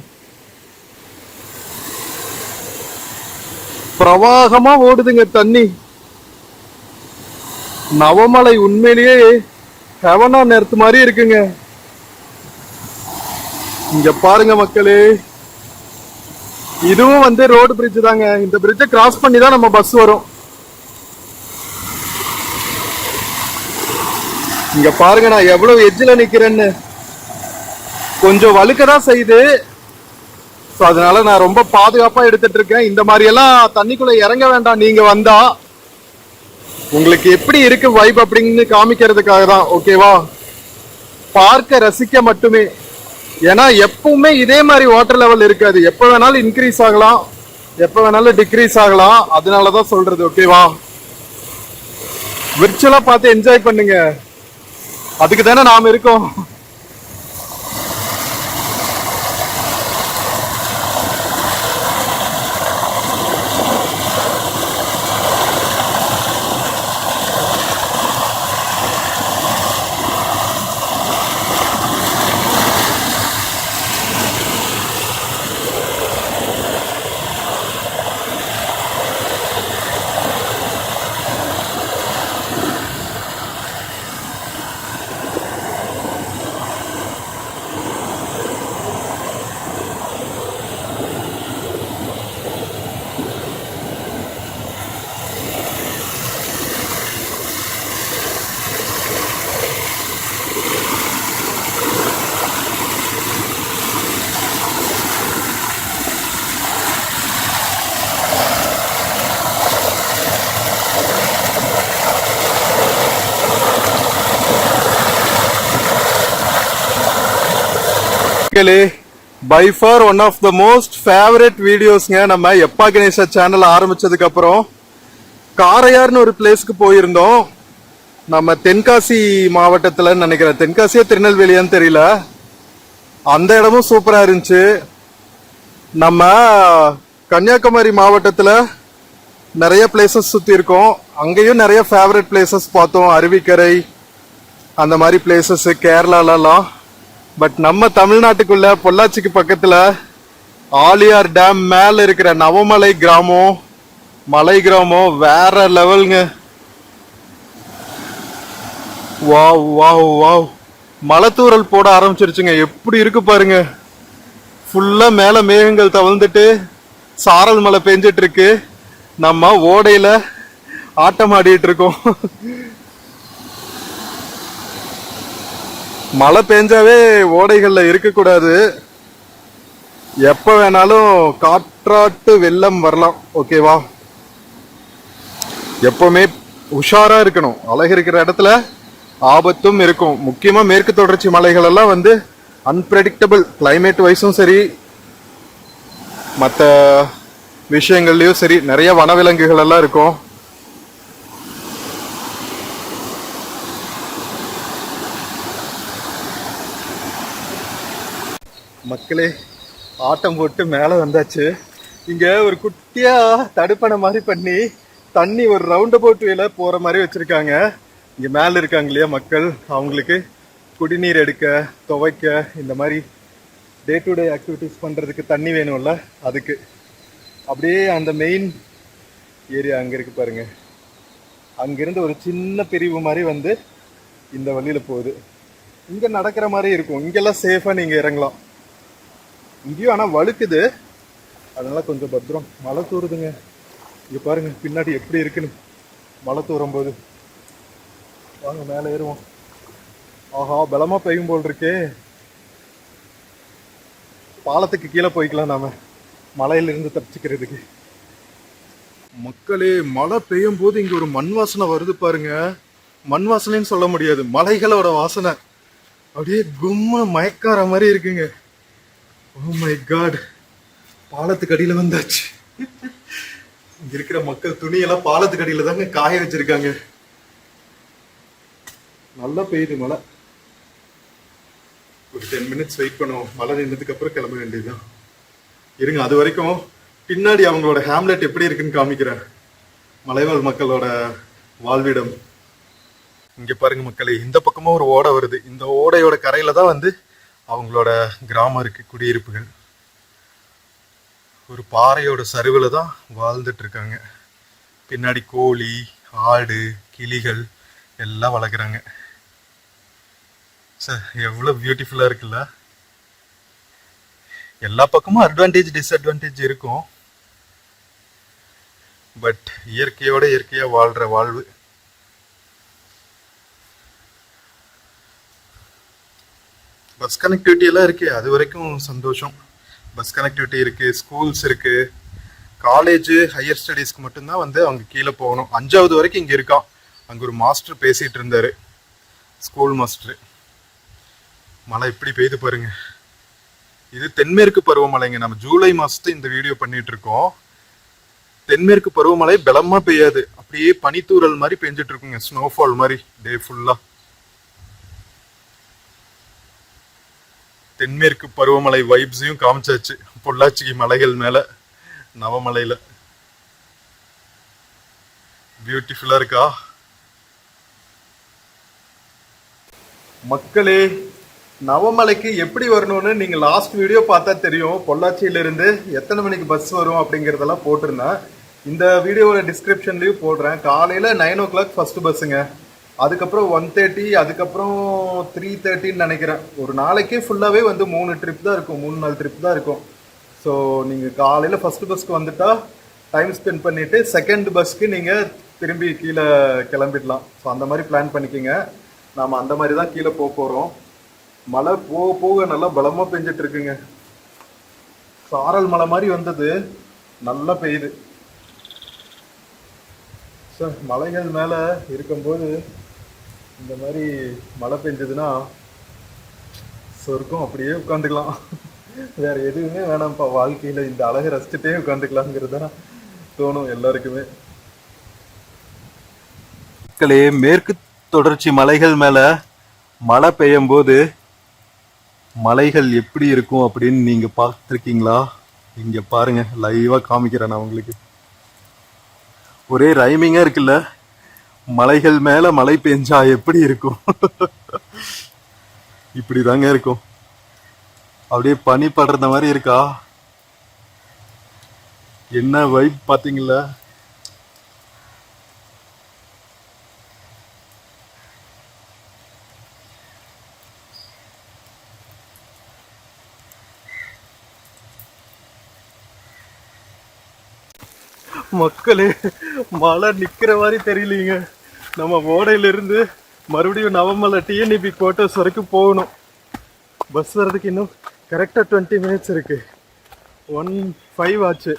பிரவாகமா ஓடுதுங்க தண்ணி. நவமலை உண்மையிலேயே ஹெவனா நேரத்து மாதிரி இருக்குங்க. இங்க பாருங்க மக்களே, இதுவும் ரோடு பிரிட்ஜ் தாங்க. இந்த பிரிட்ஜை கிராஸ் பண்ணி தான் நம்ம பஸ் வரும். இங்க பாருங்க, நான் எவ்வளவு எட்ஜில் நிக்கிறேன்னு. கொஞ்சம் வழுக்கதான் செய்யுது, அதனால நான் ரொம்ப பாதுகாப்பா எடுத்துட்டு இருக்கேன். இந்த மாதிரி எல்லாம் தண்ணிக்குள்ள இறங்க வேண்டாம். நீங்க வந்தா உங்களுக்கு எப்படி இருக்கு வைப் அப்படின்னு காமிக்கிறதுக்காக தான், ஓகேவா? பார்க்க ரசிக்க மட்டுமே. ஏன்னா எப்பவுமே இதே மாதிரி வாட்டர் லெவல் இருக்காது. எப்ப வேணாலும் இன்க்ரீஸ் ஆகலாம், எப்ப வேணாலும் டிக்ரீஸ் ஆகலாம். அதனாலதான் சொல்றது, ஓகேவா? விர்ச்சுவலா பார்த்து என்ஜாய் பண்ணுங்க, அதுக்கு தானே நாம இருக்கோம். Bye for one of the most favourite வீடியோஸ்ங்க. நம்ம எப்பா கணேசா சேனல் ஆரம்பிச்சதுக்கு அப்புறம் காரையார்னு ஒரு பிளேஸ்க்கு போயிருந்தோம். நம்ம தென்காசி மாவட்டத்துல நினைக்கிறேன், தென்காசியா திருநெல்வேலியான்னு தெரியல. அந்த இடமும் சூப்பரா இருந்துச்சு. நம்ம கன்னியாகுமரி மாவட்டத்துல நிறைய பிளேசஸ் சுத்தி இருக்கோம். அங்கேயும் நிறைய ஃபேவரட் பிளேசஸ் பார்த்தோம், அருவிக்கரை அந்த மாதிரி பிளேசஸ் கேரளாலலாம். பட் நம்ம தமிழ்நாட்டுக்குள்ள பொள்ளாச்சிக்கு பக்கத்துல ஆலியார் டேம் மேல இருக்கிற நவமலை கிராமம், மலை கிராமம் வேற லெவலுங்க. வாவ் வாவ் வாவ், மலைத்தூரல் போட ஆரம்பிச்சிருச்சுங்க. எப்படி இருக்கு பாருங்க. ஃபுல்லா மேல மேகங்கள் தவழ்ந்துட்டு சாரல் மழை பெஞ்சிட்டு இருக்கு. நம்ம ஓடையில ஆட்டம் ஆடிட்டு இருக்கோம். மழை பெஞ்சாவே ஓடைகள்ல இருக்கக்கூடாது. எப்ப வேணாலும் காற்றாட்டு வெள்ளம் வரலாம். ஓகேவா? எப்பவுமே உஷாரா இருக்கணும். அழகு இருக்கிற இடத்துல ஆபத்தும் இருக்கும். முக்கியமா மேற்கு தொடர்ச்சி மலைகள் எல்லாம் வந்து அன்பிரடிக்டபிள், கிளைமேட் வைஸும் சரி மற்ற விஷயங்கள்லயும் சரி நிறைய வனவிலங்குகள் எல்லாம் இருக்கும். மக்களே, ஆட்டம் போட்டு மேல வந்தாச்சு. இங்க ஒரு குட்டியா தடுப்பணை மாதிரி பண்ணி தண்ணி ஒரு ரவுண்ட் அபவுட் வேல போற மாதிரி வச்சிருக்காங்க. இங்க மேல இருக்காங்க இல்லையா மக்கள், அவங்களுக்கு குடிநீர் எடுக்க, துவைக்க, இந்த மாதிரி டே டு டே ஆக்டிவிட்டிஸ் பண்றதுக்கு தண்ணி வேணும்ல, அதுக்கு அப்படியே அந்த மெயின் ஏரியா அங்க இருக்கு பாருங்க. அங்கிருந்து ஒரு சின்ன பிரிவு மாதிரி வந்து இந்த வழியில போகுது. இங்க நடக்கிற மாதிரி இருக்கும். இங்கெல்லாம் சேஃபா நீங்க இறங்கலாம். இங்கேயும் ஆனா வழுக்குது, அதனால கொஞ்சம் பத்திரம். மழை தூருதுங்க. இங்க பாருங்க பின்னாடி எப்படி இருக்குன்னு மழை தூரும் போது. வாங்க மேல ஏறுவோம். ஆஹா, பலமா பெய்யும் போல் இருக்கே. பாலத்துக்கு கீழே போய்க்கலாம் நாம, மலையிலிருந்து தப்பிச்சுக்கிறதுக்கு. மக்களே, மழை பெய்யும் போது இங்க ஒரு மண் வாசனை வருது பாருங்க. மண் வாசனைன்னு சொல்ல முடியாது, மலைகளோட வாசனை. அப்படியே கும்ம மயக்கார மாதிரி இருக்குங்க. ஓ மை காட், பாலத்துக்கு அடியில வந்தாச்சு. இங்க இருக்கிற மக்கள் துணியெல்லாம் பாலத்துக்கு அடியில தாங்க காய வச்சிருக்காங்க. நல்லா பெய்யுது மழை. ஒரு 10 minutes வெயிட் பண்ணுவோம். மழை நின்றதுக்கு அப்புறம் கிளம்ப வேண்டியதுதான். இருங்க, அது வரைக்கும் பின்னாடி அவங்களோட ஹேம்லெட் எப்படி இருக்குன்னு காமிக்கிறேன். மலைவாழ் மக்களோட வாழ்விடம். இங்க பாருங்க மக்களே, இந்த பக்கமா ஒரு ஓடை வருது. இந்த ஓடையோட கரையில தான் வந்து அவங்களோட கிராமம் இருக்கு, குடியிருப்புகள். ஒரு பாறையோட சரிவுல தான் வாழ்ந்துட்டு இருக்காங்க. பின்னாடி கோழி, ஆடு, கிளிகள் எல்லாம் வளர்க்குறாங்க. சார், எவ்வளவு பியூட்டிஃபுல்லா இருக்குல்ல. எல்லா பக்கமும் அட்வான்டேஜ் டிஸ்அட்வான்டேஜ் இருக்கும். பட் இயற்கையோட இயற்கையா வாழ்ற வாழ்வு. பஸ் கனெக்டிவிட்டி எல்லாம் இருக்கு, அது வரைக்கும் சந்தோஷம். பஸ் கனெக்டிவிட்டி இருக்கு, ஸ்கூல்ஸ் இருக்கு. காலேஜ், ஹையர் ஸ்டடீஸ்க்கு மட்டும்தான் வந்து அவங்க கீழே போகணும். 5வது வரைக்கும் இங்க இருக்கான். அங்க ஒரு மாஸ்டர் பேசிட்டு இருந்தாரு, ஸ்கூல் மாஸ்டர். மழை எப்படி பெய்து பாருங்க. இது தென்மேற்கு பருவமழைங்க. நம்ம ஜூலை மாசத்து இந்த வீடியோ பண்ணிட்டு இருக்கோம். தென்மேற்கு பருவமழை பலமா பெய்யாது, அப்படியே பனித்தூரல் மாதிரி பெஞ்சிட்டு இருக்குங்க, ஸ்னோஃபால் மாதிரி டே ஃபுல்லா. தென்மேற்கு பருவமழை வைப்ஸையும் காமிச்சாச்சு பொள்ளாச்சி மலைகள் மேல, நவமலையில. பியூட்டிஃபுல்லா இருக்கா மக்களே? நவமலைக்கு எப்படி வரணும்னு நீங்க லாஸ்ட் வீடியோ பார்த்தா தெரியும். பொள்ளாச்சியில இருந்து எத்தனை மணிக்கு பஸ் வரும் அப்படிங்கறதெல்லாம் போட்டிருந்தேன். இந்த வீடியோவோட டிஸ்கிரிப்ஷன்லயும் போடுறேன். காலையில 9 o'clock ஃபர்ஸ்ட் பஸ்ஸுங்க. அதுக்கப்புறம் 1:30, அதுக்கப்புறம் 3:30ன்னு நினைக்கிறேன். ஒரு நாளைக்கே ஃபுல்லாவே வந்து 3 ட்ரிப் தான் இருக்கும், 3-4 ட்ரிப் தான் இருக்கும். ஸோ நீங்க காலையில ஃபர்ஸ்ட் பஸ்க்கு வந்துட்டா டைம் ஸ்பெண்ட் பண்ணிட்டு செகண்ட் பஸ்க்கு நீங்க திரும்பி கீழே கிளம்பிடலாம். ஸோ அந்த மாதிரி பிளான் பண்ணிக்கோங்க. நாம அந்த மாதிரி தான் கீழே போறோம். மழை போக போக நல்லா பலமா பெஞ்சிட்டு இருக்குங்க. சாரல் மழை மாதிரி வந்தது, நல்லா பெய்யுது. சார், மலைகள் மேல இருக்கும்போது இந்த மாதிரி மழை பெஞ்சதுன்னா சொர்க்கம். அப்படியே உட்காந்துக்கலாம், வேற எதுவுமே வேணாம்ப்பா வாழ்க்கையில. இந்த அழகை ரசிச்சுட்டே உட்காந்துக்கலாங்கிறதா தோணும் எல்லாருக்குமே. மக்களே, மேற்கு தொடர்ச்சி மலைகள் மேல மழை பெய்யும் போது மலைகள் எப்படி இருக்கும் அப்படின்னு நீங்க பார்த்துருக்கீங்களா? இங்க பாருங்க, லைவா காமிக்கிறேன் நான் உங்களுக்கு. ஒரே ரைமிங்கா இருக்குல்ல, மலைகள் மேல மழை பெஞ்சா எப்படி இருக்கும்? இப்படிதாங்க இருக்கும். அப்படியே பனி படுற மாதிரி இருக்கா? என்ன வைப் பாத்தீங்களா? மக்களே, மழை நிக்கிற மாதிரி தெரியலீங்க. நம்ம ஓடையில இருந்து மறுபடியும் நவமலை டிஎன்இபி குவார்ட்டர்ஸ் வரைக்கும் போகணும். பஸ் வர்றதுக்கு இன்னும் கரெக்டா 20 மினிட்ஸ் இருக்கு. 1:05 ஆச்சு.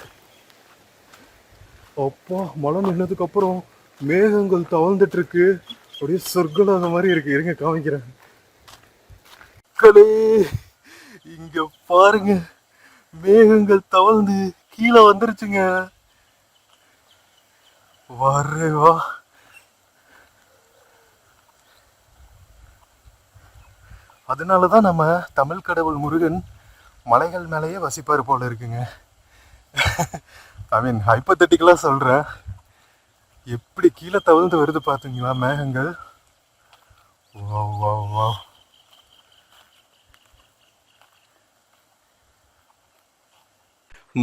அப்பா, மழை நின்னதுக்கு அப்புறம் மேகங்கள் தவழ்ந்துட்டு இருக்கு. அப்படியே சொர்க்கலாக மாதிரி இருக்கு. இருங்க காமிக்கிறேன். மக்களே, இங்க பாருங்க, மேகங்கள் தவழ்ந்து கீழே வந்துருச்சுங்க. வரேவா. அதனாலதான் நம்ம தமிழ் கடவுள் முருகன் மலைகள் மேலேயே வசிப்பாரு போல இருக்குங்க. ஐ மீன் ஹைப்போதெட்டிக்கலா சொல்றேன். எப்படி கீழே தவழ்ந்து வருது பாத்தீங்களா மேகங்கள்? Wow wow wow.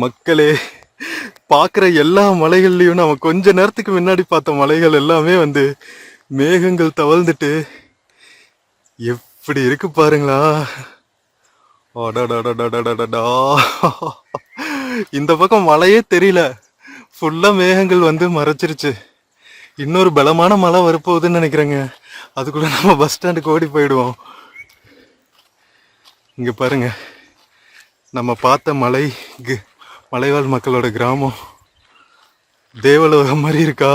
மக்களே, பார்க்குற எல்லா மலைகள்லையும் நம்ம கொஞ்ச நேரத்துக்கு முன்னாடி பார்த்த மலைகள் எல்லாமே வந்து மேகங்கள் தவழ்ந்துட்டு எப்படி இருக்கு பாருங்களா. அடடடடடடடா. இந்த பக்கம் மழையே தெரியல, ஃபுல்லா மேகங்கள் வந்து மறைச்சிருச்சு. இன்னொரு பலமான மழை வரப்போகுதுன்னு நினைக்கிறேங்க. அதுக்குள்ள நம்ம பஸ் ஸ்டாண்டுக்கு ஓடி போயிடுவோம். இங்க பாருங்க, நம்ம பார்த்த மலைவாழ் மக்களோட கிராமம் தேவலோகம் மாதிரி இருக்கா?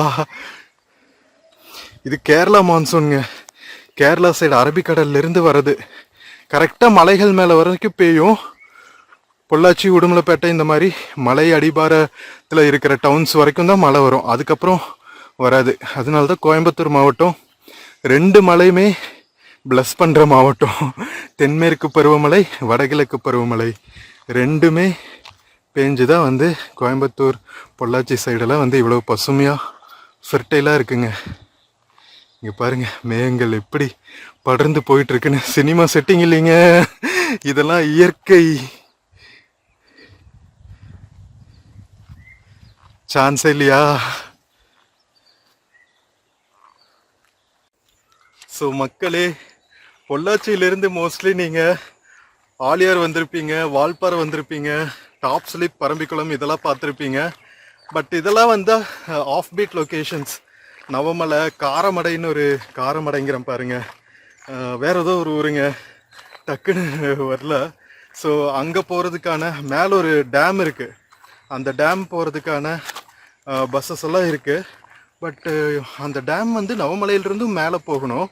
இது கேரளா மான்சூனுங்க. கேரளா சைடு அரபிக்கடல்ல இருந்து வர்றது. கரெக்டா மலைகள் மேல வரைக்கும் பெய்யும். பொள்ளாச்சி, உடுமலைப்பேட்டை இந்த மாதிரி மலை அடிவாரத்தில் இருக்கிற டவுன்ஸ் வரைக்கும் தான் மழை வரும். அதுக்கப்புறம் வராது. அதனால தான் கோயம்புத்தூர் மாவட்டம் 2 மலையுமே பிளஸ் பண்ற மாவட்டம். தென்மேற்கு பருவமழை, வடகிழக்கு பருவமழை ரெண்டுமே பேஞ்சுதான் வந்து கோயம்புத்தூர், பொள்ளாச்சி சைடெல்லாம் வந்து இவ்வளவு பசுமையா ஃபெர்டைலா இருக்குங்க. இங்க பாருங்க, மேகங்கள் எப்படி படர்ந்து போயிட்டு இருக்குன்னு. சினிமா செட்டிங் இல்லைங்க, இதெல்லாம் இயற்கை. சான்ஸ் இல்லையா? ஸோ மக்களே, பொள்ளாச்சியிலிருந்து மோஸ்ட்லி நீங்கள் ஆலியார் வந்திருப்பீங்க, வால்பாறை வந்திருப்பீங்க, டாப் ஸ்லிப், பரம்பிக்குளம் இதெல்லாம் பார்த்துருப்பீங்க. பட் இதெல்லாம் வந்து ஆஃப் பீட் லொக்கேஷன்ஸ். நவமலை, காரமடைன்னு ஒரு காரமடைங்கிறேன் பாருங்க, வேற ஏதோ ஒரு ஊருங்க, டக்குன்னு வரல. ஸோ அங்கே போகிறதுக்கான மேலே ஒரு டேம் இருக்குது. அந்த டேம் போகிறதுக்கான பஸ்ஸஸ் எல்லாம் இருக்குது. பட்டு அந்த டேம் வந்து நவமலையிலிருந்தும் மேலே போகணும்.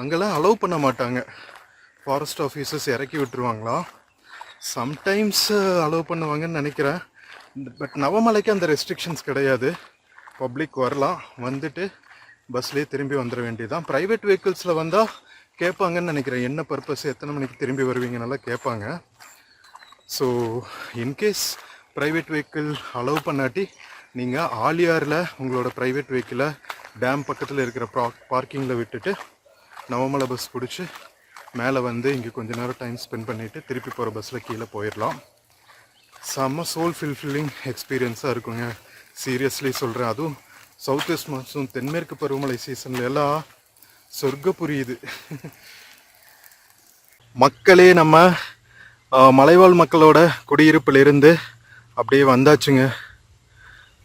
அங்கெல்லாம் அலோவ் பண்ண மாட்டாங்க. ஃபாரஸ்ட் ஆஃபீஸர்ஸ் இறக்கி விட்டுருவாங்களாம். சம்டைம்ஸ் அலோவ் பண்ணுவாங்கன்னு நினைக்கிறேன். பட் நவமலைக்கு அந்த ரெஸ்ட்ரிக்ஷன்ஸ் கிடையாது. பப்ளிக் வரலாம், வந்துட்டு பஸ்லேயே திரும்பி வந்துட வேண்டியதான். ப்ரைவேட் வெஹிக்கிள்ஸில் வந்தால் கேட்பாங்கன்னு நினைக்கிறேன், என்ன பர்பஸ், எத்தனை மணிக்கு திரும்பி வருவீங்கன்னெல்லாம் கேட்பாங்க. So in case private vehicle allow பண்ணாட்டி நீங்கள் ஆலியாரில் உங்களோட ப்ரைவேட் வெஹிக்கிளை டேம் பக்கத்தில் இருக்கிற பார்க்கிங்கில் விட்டுட்டு நவமலை பஸ் பிடிச்சி மேலே வந்து இங்கே கொஞ்ச நேரம் டைம் ஸ்பெண்ட் பண்ணிவிட்டு திருப்பி போகிற பஸ்ஸில் கீழே போயிடலாம். செம்ம சோல் ஃபில்ஃபில்லிங் எக்ஸ்பீரியன்ஸாக இருக்குங்க. சீரியஸ்லி சொல்கிறேன். அதுவும் சவுத் வெஸ்ட் மான்சூன், தென்மேற்கு பருவமழை சீசன்ல எல்லாம் சொர்க்க புரியுது. மக்களே, நம்ம மலைவாழ் மக்களோட குடியிருப்பிலிருந்து அப்படியே வந்தாச்சுங்க.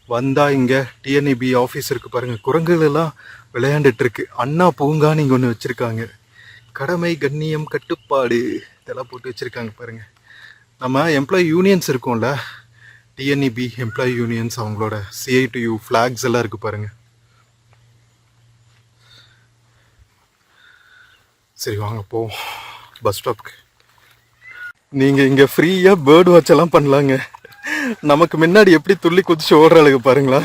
வந்தா இங்க டிஎன்இபி ஆஃபீஸ் இருக்கு பாருங்க. குரங்குகள் எல்லாம் விளையாண்டுட்டு இருக்கு. அண்ணா பூங்கான்னு இங்க ஒன்று வச்சிருக்காங்க. கடமை, கண்ணியம், கட்டுப்பாடு இதெல்லாம் போட்டு வச்சிருக்காங்க பாருங்க. நம்ம எம்ப்ளாயி யூனியன்ஸ் இருக்கும்ல, டிஎன்இபி எம்ப்ளாயி யூனியன்ஸ், அவங்களோட CITU ஃபிளாக்ஸ் எல்லாம் இருக்கு பாருங்க. சரி வாங்க போவோம் பஸ் ஸ்டாப்க்கு. நீங்க இங்க ஃப்ரீயா பேர்ட் வாட்ச் எல்லாம் பண்ணலாங்க. நமக்கு முன்னாடி எப்படி துள்ளி குதிச்சு ஓடுற அழகு பாருங்களா.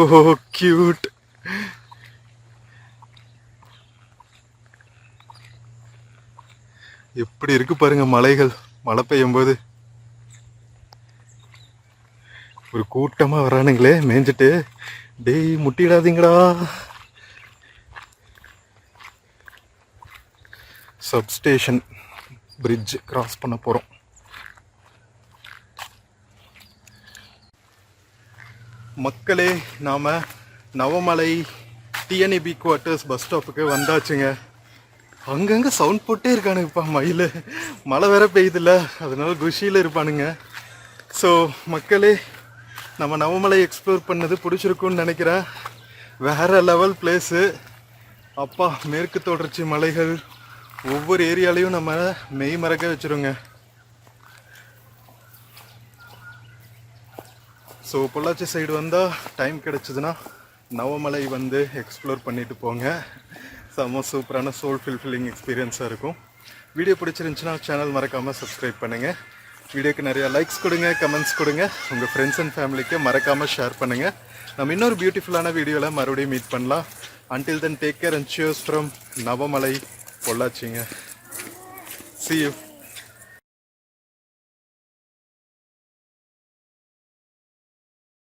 ஓ கியூட். எப்படி இருக்கு பாருங்க மலைகள் மழை பெய்யும் போது. ஒரு கூட்டமாக வரானுங்களே மேய்ஞ்சிட்டு. டேய் முட்டிடாதீங்கடா. சப்ஸ்டேஷன் பிரிட்ஜ் கிராஸ் பண்ண போகிறோம். மக்களே, நாம் நவமலை டிஎன்இபி குவார்ட்டர்ஸ் பஸ் ஸ்டாப்புக்கு வந்தாச்சுங்க. அங்கங்கே சவுண்ட் போட்டே இருக்கானுங்கப்பா மயில். மழை வேற பெய்யுதுல்ல, அதனால குஷியில் இருப்பானுங்க. ஸோ மக்களே, நம்ம நவமலை எக்ஸ்ப்ளோர் பண்ணது பிடிச்சிருக்குன்னு நினைக்கிறேன். வேறு லெவல் பிளேஸு. அப்பா, மேற்கு தொடர்ச்சி மலைகள் ஒவ்வொரு ஏரியாலையும் நம்ம மெய் மறக்க வச்சுருங்க. ஸோ பொள்ளாச்சி சைடு வந்தால் டைம் கிடச்சிதுன்னா நவமலை வந்து எக்ஸ்ப்ளோர் பண்ணிட்டு போங்க. செம்ம சூப்பரான சோல் ஃபில்ஃபில்லிங் எக்ஸ்பீரியன்ஸாக இருக்கும். வீடியோ பிடிச்சிருந்துச்சுன்னா சேனல் மறக்காமல் சப்ஸ்கிரைப் பண்ணுங்கள். வீடியோக்கு நிறையா லைக்ஸ் கொடுங்க, கமெண்ட்ஸ் கொடுங்க. உங்கள் ஃப்ரெண்ட்ஸ் அண்ட் ஃபேமிலிக்கு மறக்காமல் ஷேர் பண்ணுங்கள். நம்ம இன்னொரு பியூட்டிஃபுல்லான வீடியோவில் மறுபடியும் மீட் பண்ணலாம். Until then take care and cheers from Navamalai பொள்ளாச்சிங்க. See you.